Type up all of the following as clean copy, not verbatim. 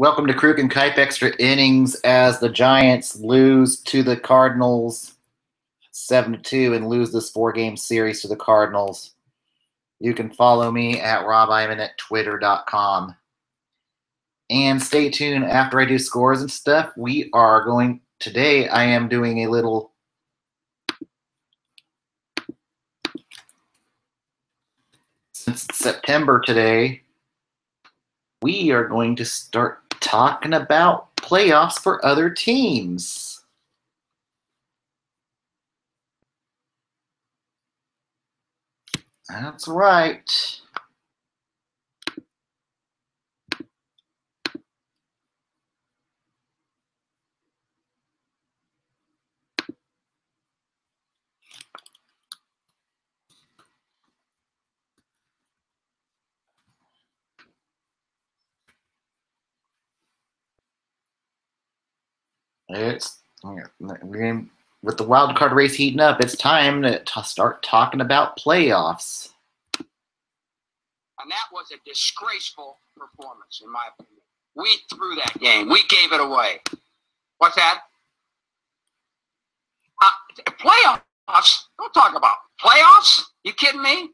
Welcome to Kruk and Kuip Extra Innings as the Giants lose to the Cardinals 7-2 and lose this 4-game series to the Cardinals. You can follow me at robiman at twitter.com. And stay tuned after I do scores and stuff. Today I am doing a little since it's September today, we are going to start talking about playoffs for other teams. That's right. With the wild card race heating up, it's time to start talking about playoffs. And that was a disgraceful performance, in my opinion. We threw that game. We gave it away. What's that? Playoffs? Don't talk about playoffs. You kidding me?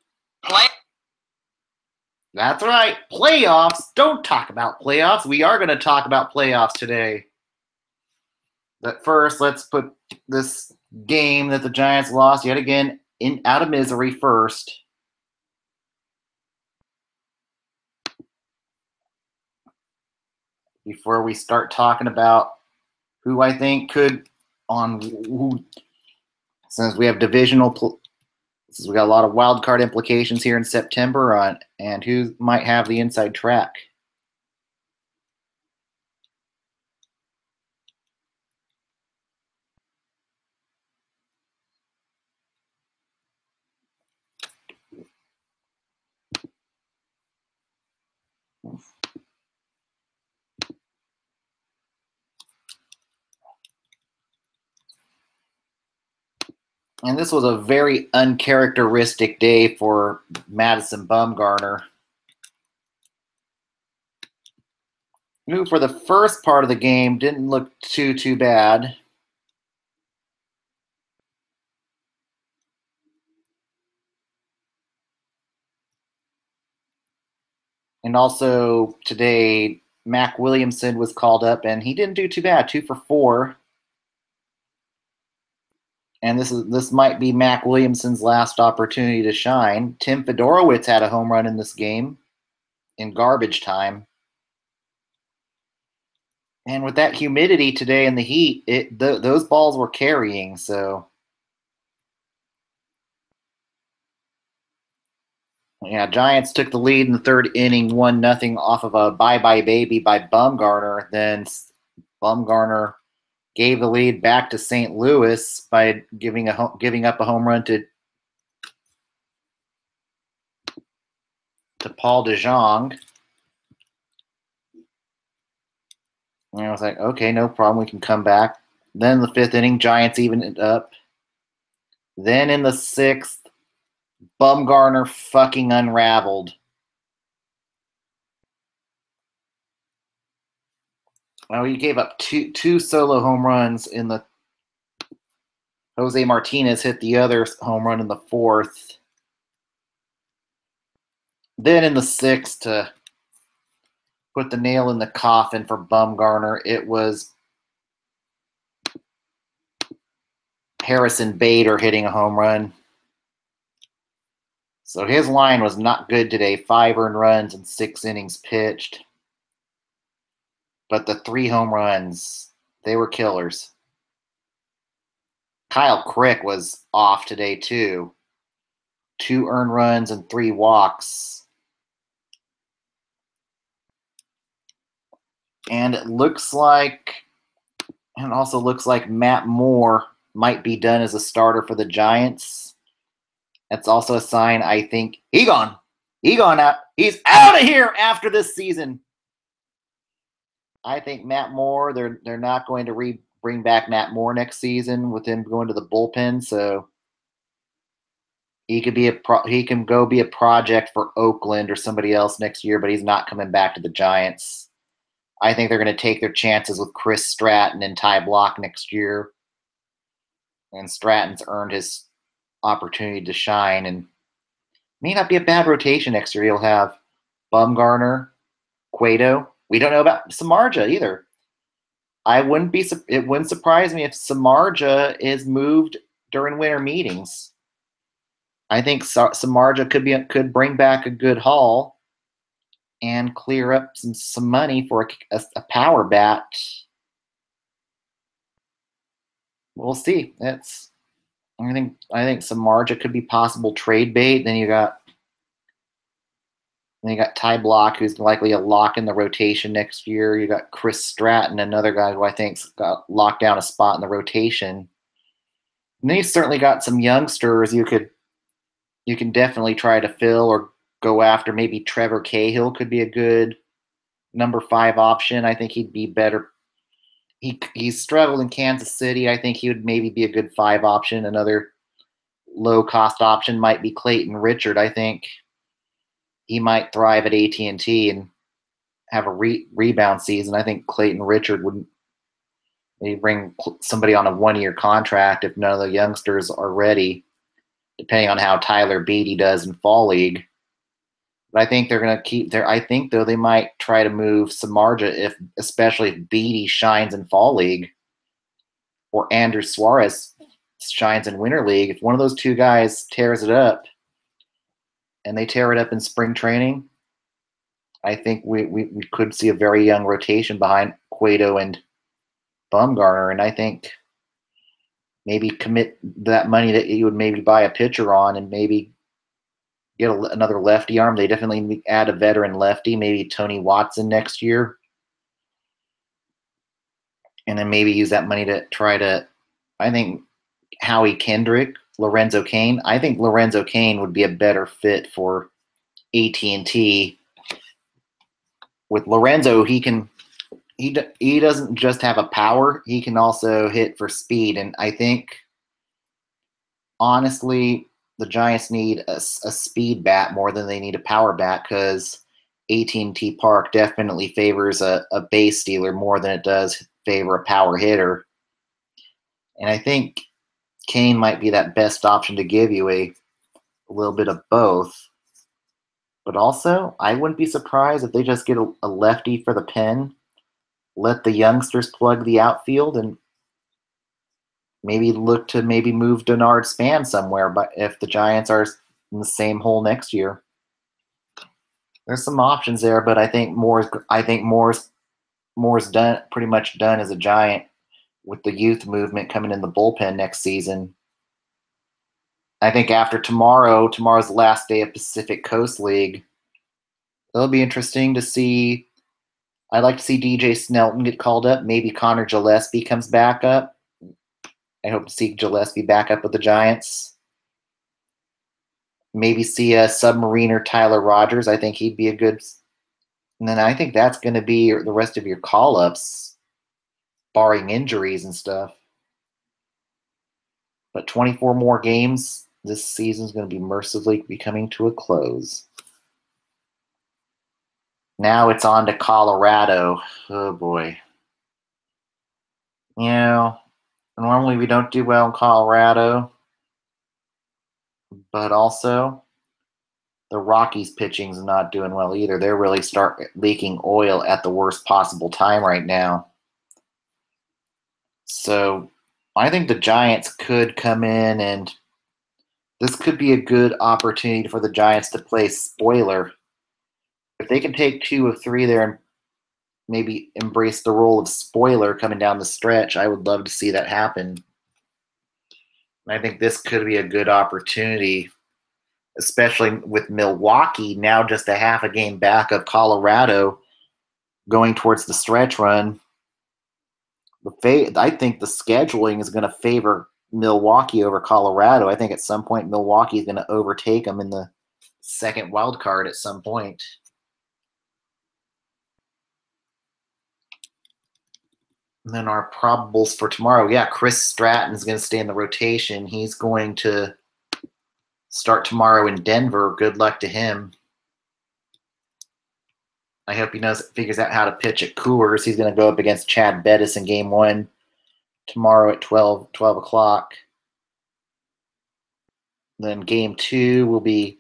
That's right. Playoffs. Don't talk about playoffs. We are going to talk about playoffs today. But first, let's put this game that the Giants lost yet again out of misery first. Before we start talking about who I think could since we have since we got a lot of wild card implications here in September and who might have the inside track. And this was a very uncharacteristic day for Madison Bumgarner, who for the first part of the game didn't look too bad. And also today, Mac Williamson was called up, and he didn't do too bad, 2 for 4. And this might be Mac Williamson's last opportunity to shine. Tim Fedorowicz had a home run in this game in garbage time. And with that humidity today and the heat, those balls were carrying. So, yeah, Giants took the lead in the third inning, 1-0 off of a bye-bye baby by Bumgarner. Then Bumgarner gave the lead back to St. Louis by giving up a home run to Paul DeJong. And I was like, okay, no problem, we can come back. Then the fifth inning, Giants evened it up. Then in the sixth, Bumgarner fucking unraveled. Well, he gave up two solo home runs in the. Jose Martinez hit the other home run in the fourth. Then in the sixth, to put the nail in the coffin for Bumgarner, it was Harrison Bader hitting a home run. So his line was not good today. 5 earned runs and 6 innings pitched. But the 3 home runs, they were killers. Kyle Crick was off today too. 2 earned runs and 3 walks. And it also looks like Matt Moore might be done as a starter for the Giants. That's also a sign, I think, he's out. He's out of here after this season. I think Matt Moore, they're not going to bring back Matt Moore next season with him going to the bullpen, so he can go be a project for Oakland or somebody else next year, but he's not coming back to the Giants. I think they're going to take their chances with Chris Stratton and Ty Block next year. And Stratton's earned his opportunity to shine, and may not be a bad rotation next year. He'll have Bumgarner, Cueto. We don't know about Samardzija either. It wouldn't surprise me if Samardzija is moved during winter meetings. I think Samardzija could bring back a good haul and clear up some money for a power bat. We'll see. I think Samardzija could be possible trade bait. Then you got Ty Block, who's likely a lock in the rotation next year. You got Chris Stratton, another guy who I think's got locked down a spot in the rotation. And then you've certainly got some youngsters you can definitely try to fill or go after. Maybe Trevor Cahill could be a good number 5 option. I think he'd be better. He's struggled in Kansas City. I think he would maybe be a good 5 option. Another low-cost option might be Clayton Richard. I think he might thrive at AT&T and have a rebound season. I think Clayton Richard would maybe bring somebody on a 1-year contract if none of the youngsters are ready, depending on how Tyler Beatty does in Fall League. But I think they're going to keep there. I think, though, they might try to move Samardzija, especially if Beatty shines in Fall League or Andrew Suarez shines in Winter League. If one of those two guys tears it up, and they tear it up in spring training, I think we could see a very young rotation behind Cueto and Bumgarner. And I think maybe commit that money that you would maybe buy a pitcher on and maybe get another lefty arm. They definitely add a veteran lefty, maybe Tony Watson next year. And then maybe use that money to try to, I think, Howie Kendrick, Lorenzo Cain. I think Lorenzo Cain would be a better fit for AT&T. With Lorenzo, he doesn't just have a power, he can also hit for speed. And I think, honestly, the Giants need a speed bat more than they need a power bat, because AT&T Park definitely favors a base stealer more than it does favor a power hitter. And I think Cain might be that best option to give you a little bit of both. But also, I wouldn't be surprised if they just get a lefty for the pen, let the youngsters plug the outfield, and maybe look to move Denard Span somewhere. But if the Giants are in the same hole next year, there's some options there. But I think Moore's done, pretty much done as a Giant with the youth movement coming in the bullpen next season. I think after tomorrow's the last day of Pacific Coast League, it'll be interesting to see. I'd like to see DJ Snelton get called up. Maybe Connor Gillespie comes back up. I hope to see Gillespie back up with the Giants. Maybe see a submariner Tyler Rogers. I think he'd be a good. And then I think that's going to be the rest of your call-ups, barring injuries and stuff. But 24 more games. This season is going to be mercifully coming to a close. Now it's on to Colorado. Oh, boy. You know, normally we don't do well in Colorado. But also, the Rockies' pitching is not doing well either. They're really start leaking oil at the worst possible time right now. So I think the Giants could come in, and this could be a good opportunity for the Giants to play spoiler. If they can take 2 of 3 there and maybe embrace the role of spoiler coming down the stretch, I would love to see that happen. And I think this could be a good opportunity, especially with Milwaukee now just a half a game back of Colorado going towards the stretch run. I think the scheduling is going to favor Milwaukee over Colorado. I think at some point Milwaukee is going to overtake them in the second wild card at some point. And then our probables for tomorrow. Yeah, Chris Stratton is going to stay in the rotation. He's going to start tomorrow in Denver. Good luck to him. I hope he figures out how to pitch at Coors. He's going to go up against Chad Bettis in Game 1 tomorrow at 12 o'clock. Then Game 2 will be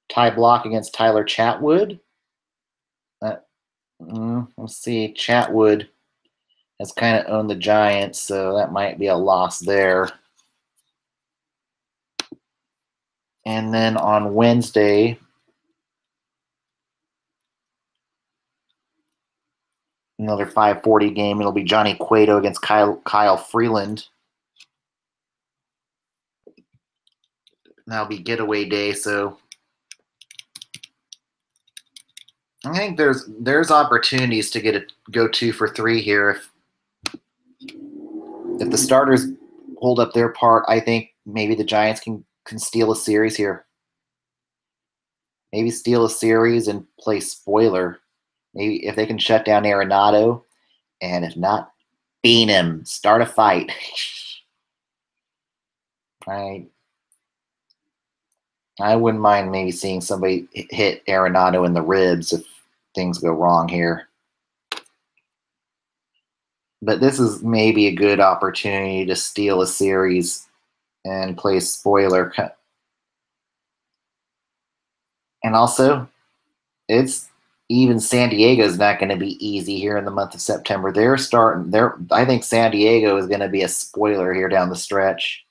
Ty Block against Tyler Chatwood. Let's see. Chatwood has kind of owned the Giants, so that might be a loss there. And then on Wednesday, another 5:40 game. It'll be Johnny Cueto against Kyle Freeland. That'll be getaway day, so I think there's opportunities to go 2 for 3 here. If the starters hold up their part, I think maybe the Giants can steal a series here. Maybe steal a series and play spoiler. Maybe if they can shut down Arenado, and if not, beat him. Start a fight. I wouldn't mind maybe seeing somebody hit Arenado in the ribs if things go wrong here. But this is maybe a good opportunity to steal a series and play spoiler. And also, even San Diego's not going to be easy here in the month of September. I think San Diego is going to be a spoiler here down the stretch.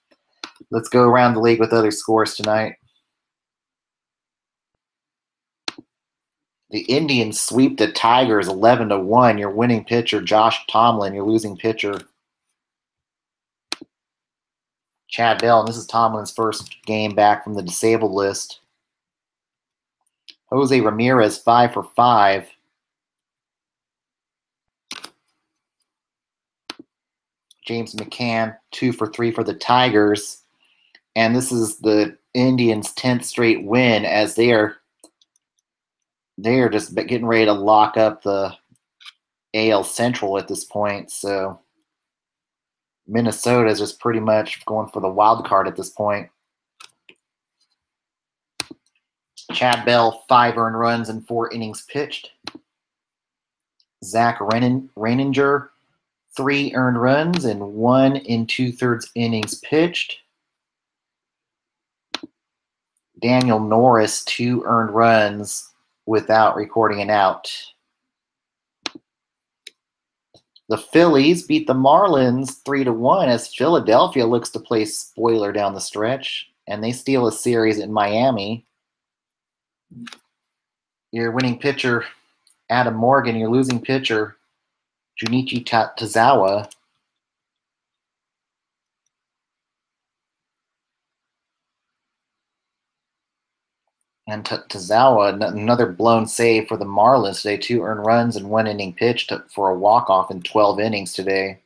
Let's go around the league with other scores tonight. The Indians sweep the Tigers 11-1. Your winning pitcher, Josh Tomlin. Your losing pitcher, Chad Bell. And this is Tomlin's first game back from the disabled list. Jose Ramirez, 5 for 5. James McCann, 2 for 3 for the Tigers. And this is the Indians' 10th straight win, as they are just getting ready to lock up the AL Central at this point. So Minnesota is just pretty much going for the wild card at this point. Chad Bell, 5 earned runs and 4 innings pitched. Zach Reininger, 3 earned runs and 1 2/3 innings pitched. Daniel Norris, 2 earned runs without recording an out. The Phillies beat the Marlins 3-1 as Philadelphia looks to play spoiler down the stretch, and they steal a series in Miami. Your winning pitcher, Adam Morgan. Your losing pitcher, Junichi Tazawa. And Tazawa, another blown save for the Marlins today. 2 earned runs and 1 inning pitched for a walk-off in 12 innings today.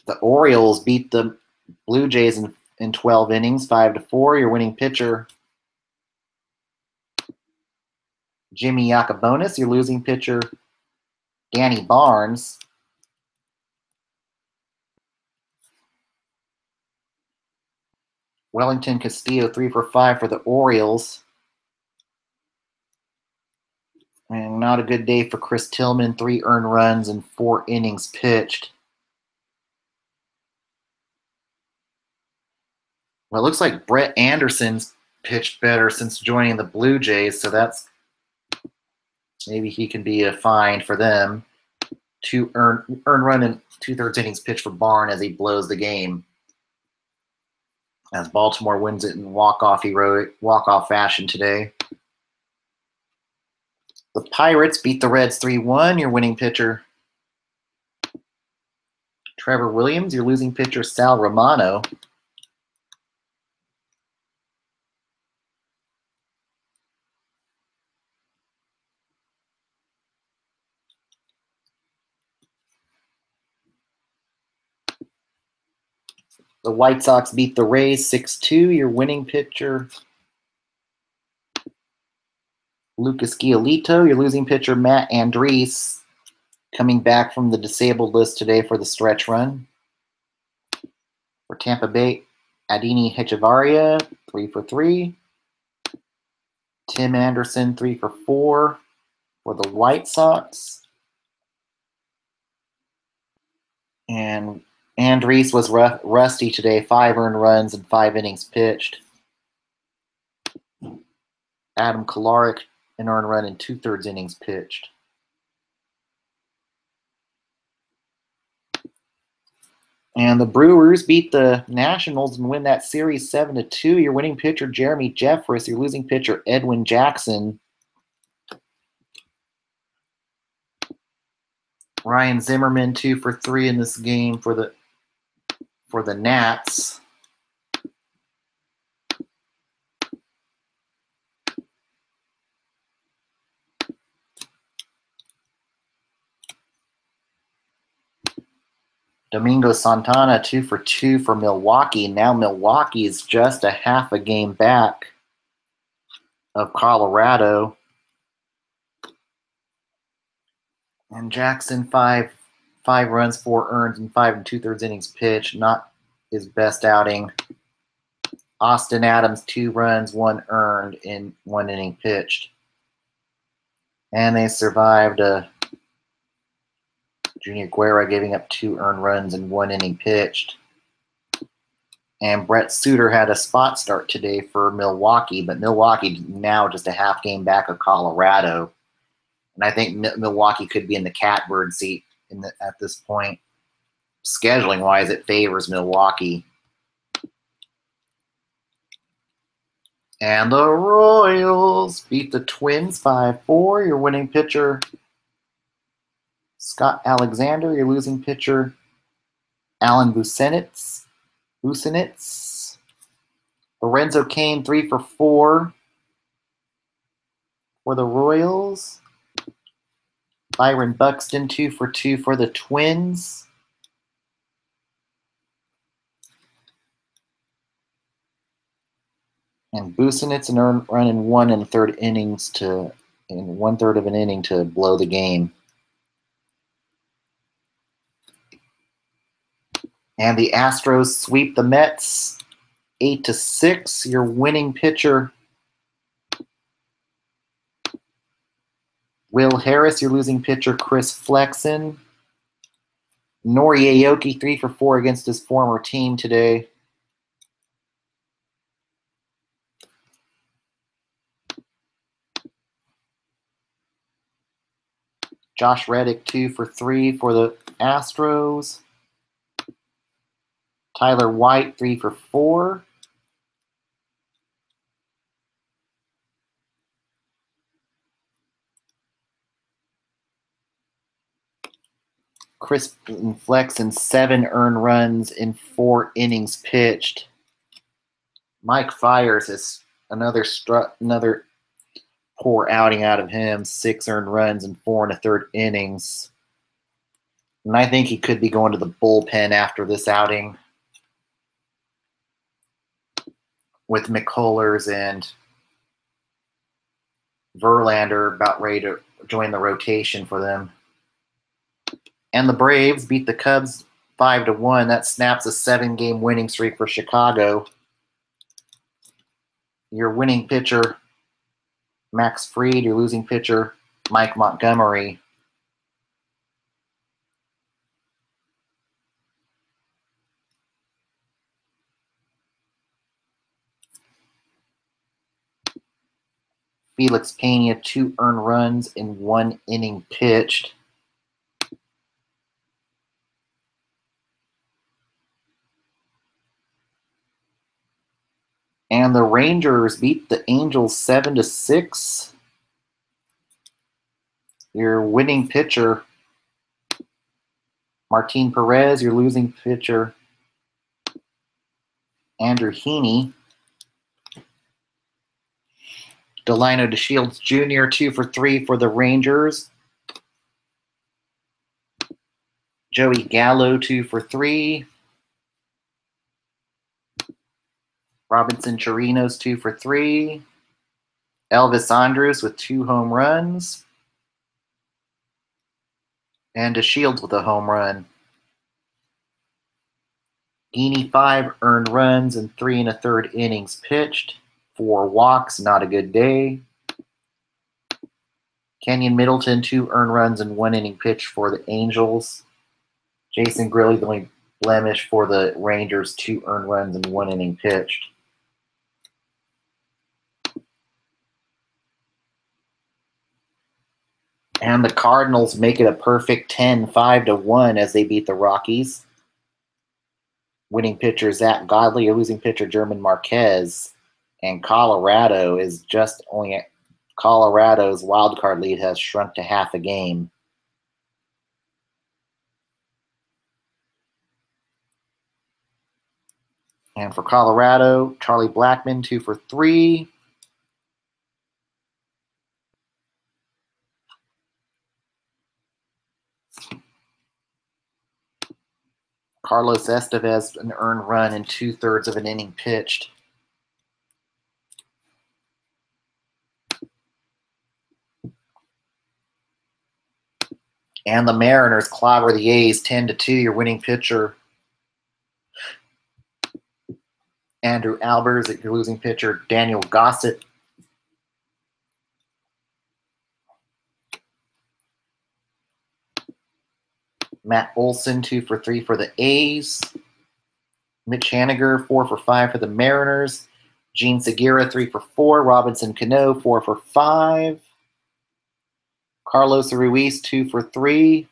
The Orioles beat the Blue Jays in 12 innings, 5-4. Your winning pitcher, Jimmy Yacobonis. Your losing pitcher, Danny Barnes. Wellington Castillo, 3 for 5 for the Orioles. And not a good day for Chris Tillman, 3 earned runs and 4 innings pitched. Well, it looks like Brett Anderson's pitched better since joining the Blue Jays, so that's maybe he can be a find for them. 2 earned run and 2/3 innings pitched for Barnes as he blows the game. As Baltimore wins it in walk-off fashion today. The Pirates beat the Reds 3-1. Your winning pitcher, Trevor Williams. Your losing pitcher, Sal Romano. The White Sox beat the Rays 6-2. Your winning pitcher, Lucas Giolito. Your losing pitcher, Matt Andriese, coming back from the disabled list today for the stretch run. For Tampa Bay, Adini Hechavarria, 3 for 3. Tim Anderson, 3 for 4 for the White Sox. And Andrees was rusty today, 5 earned runs and 5 innings pitched. Adam Kolarek, an earned run and 2/3 innings pitched. And the Brewers beat the Nationals and win that series 7-2. Your winning pitcher, Jeremy Jeffress. Your losing pitcher, Edwin Jackson. Ryan Zimmerman, 2 for 3 in this game for the Nats. Domingo Santana, 2 for 2 for Milwaukee. Now Milwaukee is just a half a game back of Colorado. And Jackson, 5 runs, 4 earned, and 5 2/3 innings pitched. Not his best outing. Austin Adams, 2 runs, 1 earned, in 1 inning pitched. And they survived Junior Guerra giving up 2 earned runs and 1 inning pitched. And Brett Suter had a spot start today for Milwaukee, but Milwaukee now just a half game back of Colorado. And I think Milwaukee could be in the catbird seat at this point. Scheduling-wise, it favors Milwaukee. And the Royals beat the Twins 5-4. Your winning pitcher, Scott Alexander. Your losing pitcher, Alan Busenitz. Lorenzo Cain, 3 for 4 for the Royals. Byron Buxton, 2 for 2 for the Twins. And Busenitz an earned run in 1 1/3 innings in 1/3 of an inning to blow the game. And the Astros sweep the Mets 8-6. Your winning pitcher, Will Harris. Your losing pitcher, Chris Flexen. Nori Aoki, 3 for 4 against his former team today. Josh Reddick, 2 for 3 for the Astros. Tyler White, 3 for 4. Chris Flexen, 7 earned runs in 4 innings pitched. Mike Fiers is another poor outing out of him. 6 earned runs in 4 1/3 innings. And I think he could be going to the bullpen after this outing, with McCullers and Verlander about ready to join the rotation for them. And the Braves beat the Cubs 5-1. That snaps a 7-game winning streak for Chicago. Your winning pitcher, Max Fried. Your losing pitcher, Mike Montgomery. Felix Pena, 2 earned runs in 1 inning pitched. And the Rangers beat the Angels 7-6. Your winning pitcher, Martin Perez. Your losing pitcher, Andrew Heaney. Delino DeShields Jr., 2 for 3 for the Rangers. Joey Gallo, 2 for 3. Robinson Chirinos, 2 for 3. Elvis Andrus with 2 home runs. And DeShields with a home run. Heaney, 5 earned runs and 3 1/3 innings pitched. 4 walks, not a good day. Kenyon Middleton, 2 earned runs and 1 inning pitch for the Angels. Jason Grilli, the only blemish for the Rangers, 2 earned runs and 1 inning pitched. And the Cardinals make it a perfect 10, 5-1 as they beat the Rockies. Winning pitcher Zach Godley, losing pitcher German Marquez. And Colorado is just only Colorado's wild card lead has shrunk to half a game. And for Colorado, Charlie Blackmon, 2 for 3. Carlos Estevez, an earned run in 2/3 of an inning pitched. And the Mariners clobber the A's 10-2. Your winning pitcher, Andrew Albers. Your losing pitcher, Daniel Gossett. Matt Olson, 2 for 3 for the A's. Mitch Haniger, 4 for 5 for the Mariners. Gene Segura, 3 for 4. Robinson Cano, 4 for 5. Carlos Ruiz, 2 for 3.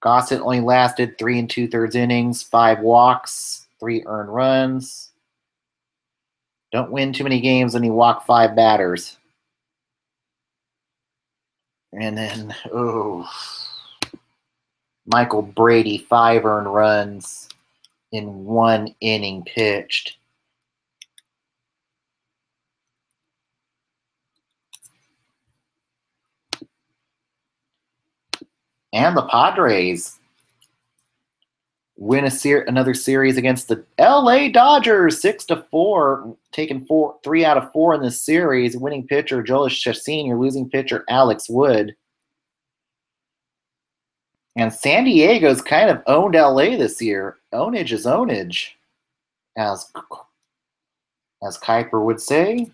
Gossett only lasted 3 2/3 innings, 5 walks, 3 earned runs. Don't win too many games when you walk 5 batters. And then, Michael Brady, 5 earned runs in 1 inning pitched. And the Padres win another series against the LA Dodgers, 6-4, taking 3 out of 4 in this series. Winning pitcher Joel Chacin, your losing pitcher Alex Wood. And San Diego's kind of owned LA this year. Ownage is ownage, as Kuiper would say.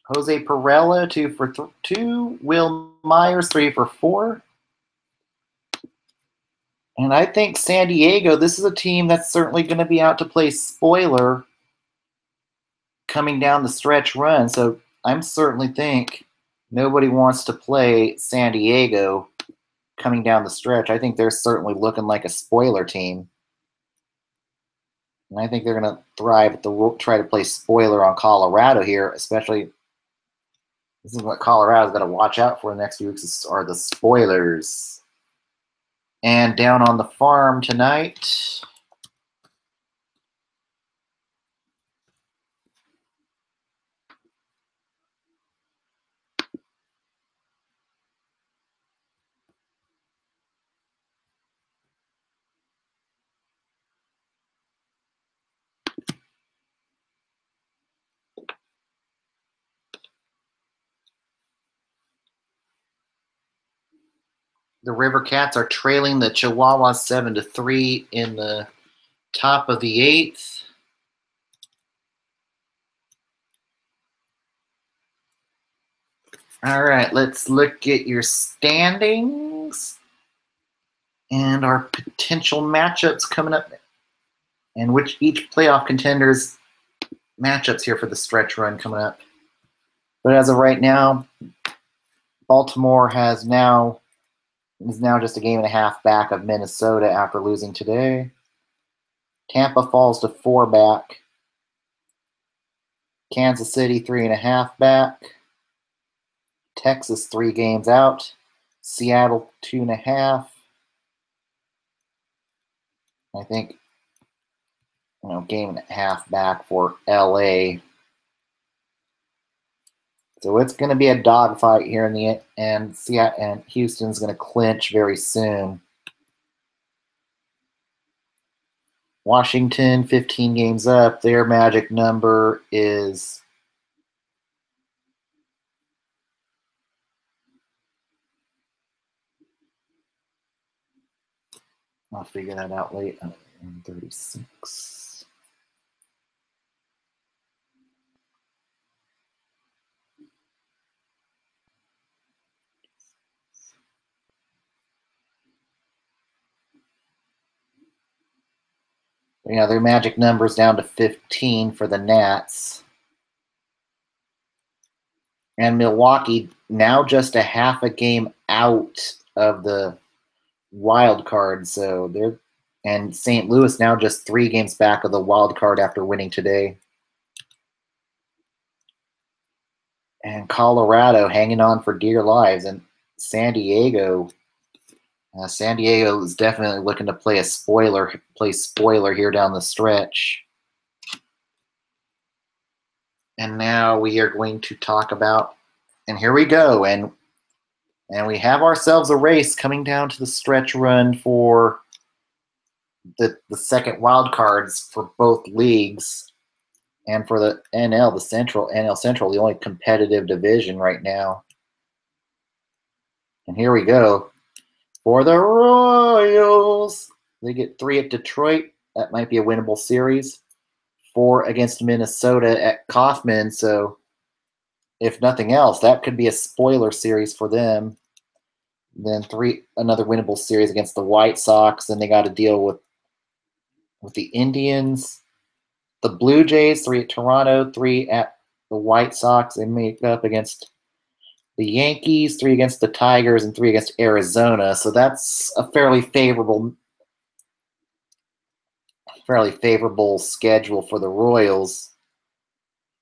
Jose Perella, 2 for 2. Will Myers, 3 for 4. And I think San Diego, this is a team that's certainly going to be out to play spoiler coming down the stretch run. So I'm certainly think nobody wants to play San Diego coming down the stretch. I think they're certainly looking like a spoiler team. And I think they're going to thrive to try to play spoiler on Colorado here, especially this is what Colorado's got to watch out for the next few weeks are the spoilers. And down on the farm tonight, the River Cats are trailing the Chihuahuas 7-3 in the top of the 8th. All right, let's look at your standings and our potential matchups coming up and which each playoff contender's matchups here for the stretch run coming up. But as of right now, Baltimore is now just a game and a half back of Minnesota after losing today. Tampa falls to 4 back. Kansas City 3.5 back. Texas 3 games out. Seattle 2.5. I think game and a half back for LA. So it's going to be a dogfight here in the end. Seattle and Houston's going to clinch very soon. Washington, 15 games up. Their magic number is I'll figure that out later. 36. Yeah, their magic number's down to 15 for the Nats. And Milwaukee now just a half a game out of the wild card, so they're and St. Louis now just 3 games back of the wild card after winning today. And Colorado hanging on for dear lives, and San Diego. San Diego is definitely looking to play spoiler here down the stretch. And now we are going to talk about, and here we go, and we have ourselves a race coming down to the stretch run for the second wild cards for both leagues, and for the NL, the NL Central, the only competitive division right now. And here we go. For the Royals, they get 3 at Detroit. That might be a winnable series. 4 against Minnesota at Kauffman. So, if nothing else, that could be a spoiler series for them. Then 3, another winnable series against the White Sox. Then they got to deal with the Indians. The Blue Jays, 3 at Toronto, 3 at the White Sox. They make up against the Yankees, 3 against the Tigers, and 3 against Arizona. So that's a fairly favorable schedule for the Royals.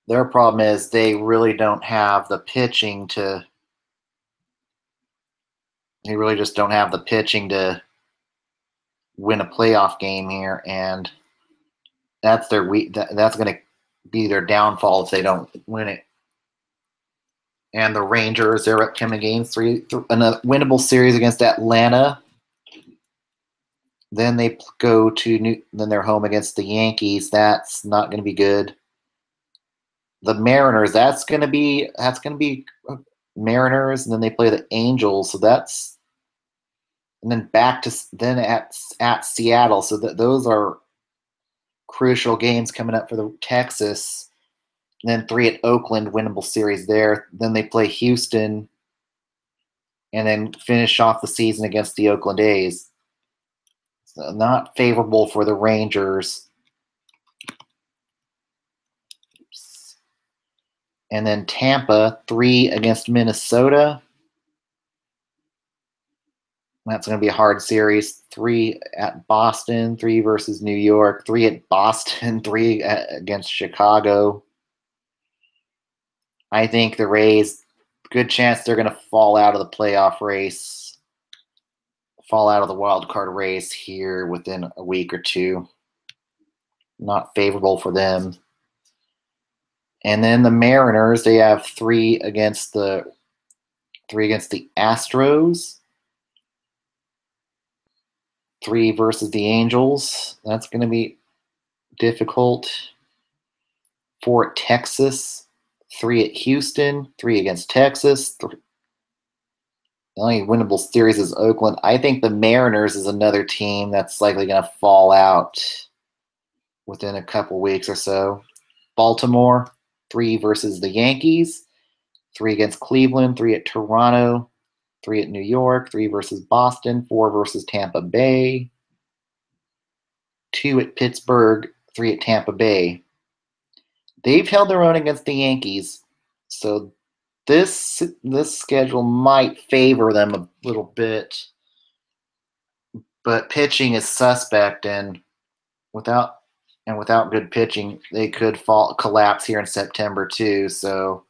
Their problem is they really don't have the pitching to. They really just don't have the pitching to win a playoff game here, and that's their that's going to be their downfall if they don't win it. And the Rangers, their upcoming games, 3 another winnable series against Atlanta. Then they go to then they're home against the Yankees. That's not going to be good. The Mariners, that's going to be Mariners, and then they play the Angels. So that's, and then back to then at Seattle. So those are crucial games coming up for the Texas. And then 3 at Oakland, winnable series there. Then they play Houston, and then finish off the season against the Oakland A's. So not favorable for the Rangers. Oops. And then Tampa, 3 against Minnesota. That's going to be a hard series. 3 at Boston, 3 versus New York, 3 at Boston, 3 against Chicago. I think the Rays, good chance they're going to fall out of the playoff race, fall out of the wild card race here within a week or 2. Not favorable for them. And then the Mariners, they have 3 against the Astros, 3 versus the Angels. That's going to be difficult. 4 at Texas, 3 at Houston, 3 against Texas. The only winnable series is Oakland. I think the Mariners is another team that's likely going to fall out within a couple weeks or so. Baltimore, 3 versus the Yankees, 3 against Cleveland, 3 at Toronto, 3 at New York, 3 versus Boston, 4 versus Tampa Bay, 2 at Pittsburgh, 3 at Tampa Bay. They've held their own against the Yankees, so this schedule might favor them a little bit, but pitching is suspect, and without good pitching, they could collapse here in September too. So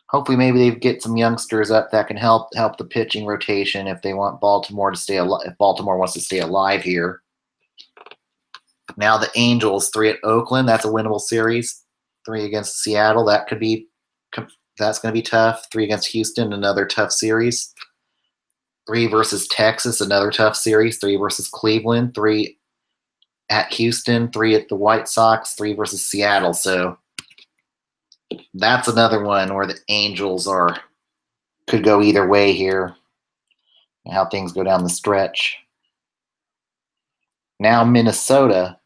hopefully, maybe they get some youngsters up that can help the pitching rotation if they want Baltimore to stay alive. If Baltimore wants to stay alive here. Now the Angels, 3 at Oakland. That's a winnable series. 3 against Seattle. That's going to be tough. 3 against Houston, another tough series. 3 versus Texas, another tough series. 3 versus Cleveland. 3 at Houston. 3 at the White Sox. 3 versus Seattle. So that's another one where the Angels could go either way here. How things go down the stretch. Now Minnesota,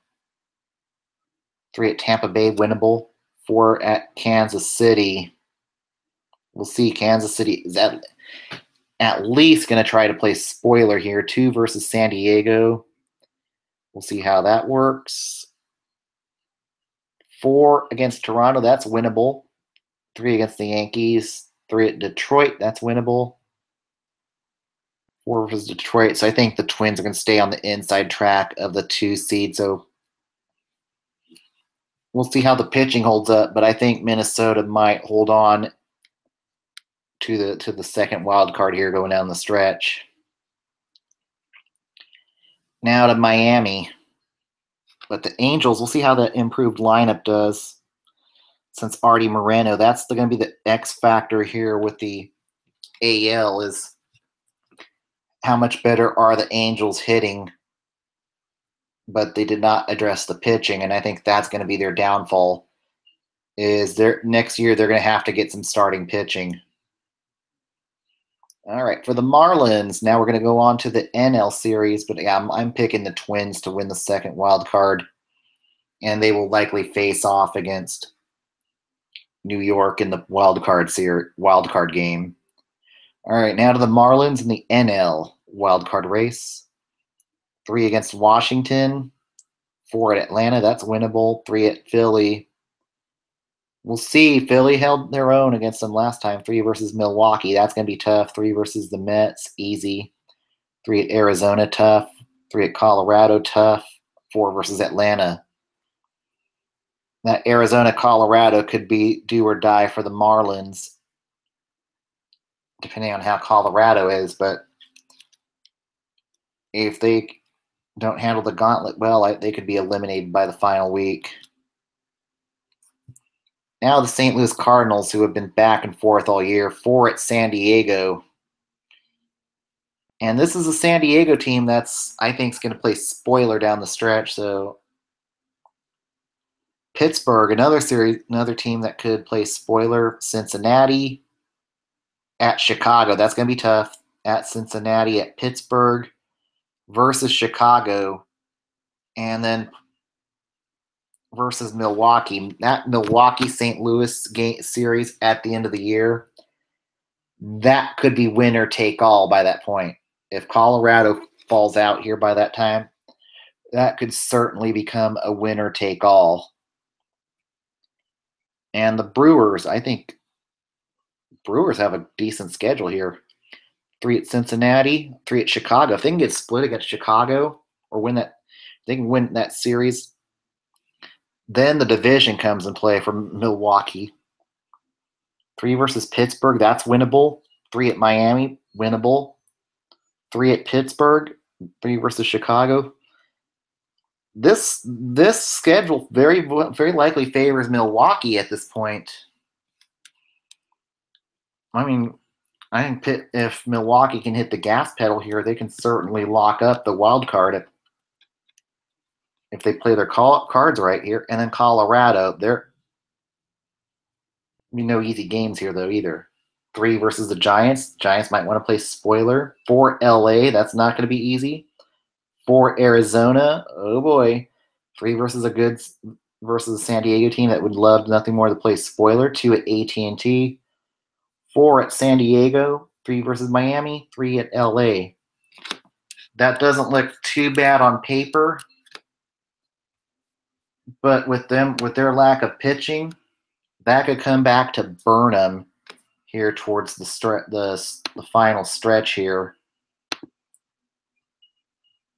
3 at Tampa Bay, winnable. 4 at Kansas City. We'll see. Kansas City is at least going to try to play spoiler here. 2 versus San Diego. We'll see how that works. 4 against Toronto, that's winnable. 3 against the Yankees. 3 at Detroit, that's winnable. 4 versus Detroit. So I think the Twins are going to stay on the inside track of the 2 seed. So we'll see how the pitching holds up. But I think Minnesota might hold on to the second wild card here going down the stretch. Now to Miami. But the Angels, we'll see how the improved lineup does. Since Artie Moreno, that's going to be the X factor here with the AL, is how much better are the Angels hitting. But they did not address the pitching, and I think that's going to be their downfall. Is next year they're going to have to get some starting pitching. All right, for the Marlins, now we're going to go on to the NL series, but yeah, I'm picking the Twins to win the second wild card, and they will likely face off against New York in the wild card game. All right, now to the Marlins in the NL wild card race. 3 against Washington, 4 at Atlanta, that's winnable. 3 at Philly. We'll see. Philly held their own against them last time. 3 versus Milwaukee, that's going to be tough. 3 versus the Mets, easy. 3 at Arizona, tough. 3 at Colorado, tough. 4 versus Atlanta. That Arizona-Colorado could be do or die for the Marlins, depending on how Colorado is. But if they don't handle the gauntlet well, they could be eliminated by the final week. Now the St. Louis Cardinals, who have been back and forth all year. 4 at San Diego. And this is a San Diego team that's, I think, is going to play spoiler down the stretch. So Pittsburgh, another team that could play spoiler. Cincinnati at Chicago. That's going to be tough. At Cincinnati, at Pittsburgh versus Chicago. And then versus Milwaukee. That Milwaukee-St. Louis series at the end of the year, that could be winner take all by that point. If Colorado falls out here by that time, that could certainly become a winner take all. And the Brewers, I think Brewers have a decent schedule here. 3 at Cincinnati, 3 at Chicago. If they can get split against Chicago or they can win that series, then the division comes in play for Milwaukee. 3 versus Pittsburgh, that's winnable. 3 at Miami, winnable. 3 at Pittsburgh, 3 versus Chicago. This schedule very likely favors Milwaukee at this point. I mean, I think if Milwaukee can hit the gas pedal here, they can certainly lock up the wild card if they play their cards right here. And then Colorado, there be no easy games here though either. 3 versus the Giants. Giants might want to play spoiler. 4 LA, that's not going to be easy. 4 Arizona, oh boy. 3 versus a San Diego team that would love nothing more to play spoiler. 2 at AT&T. 4 at San Diego. 3 versus Miami. 3 at LA. That doesn't look too bad on paper. But with their lack of pitching, that could come back to burn them here towards the final stretch here.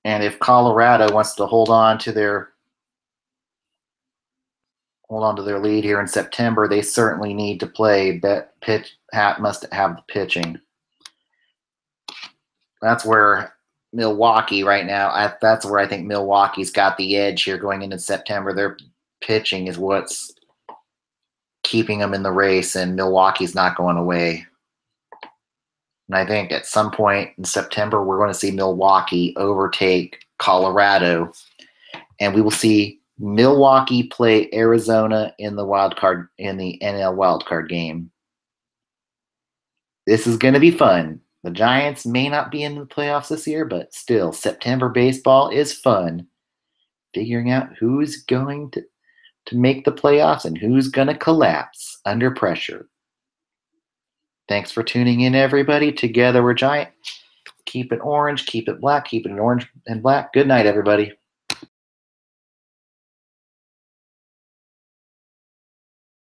And if Colorado wants to hold on to their lead here in September, they certainly need to play. Must have the pitching. That's where Milwaukee right now. That's where I think Milwaukee's got the edge here going into September. Their pitching is what's keeping them in the race, and Milwaukee's not going away. And I think at some point in September, we're going to see Milwaukee overtake Colorado, and we will see Milwaukee play Arizona in the NL wildcard game. This is going to be fun. The Giants may not be in the playoffs this year, but still, September baseball is fun. Figuring out who's going to make the playoffs and who's going to collapse under pressure. Thanks for tuning in, everybody. Together we're Giant. Keep it orange, keep it black, keep it orange and black. Good night, everybody.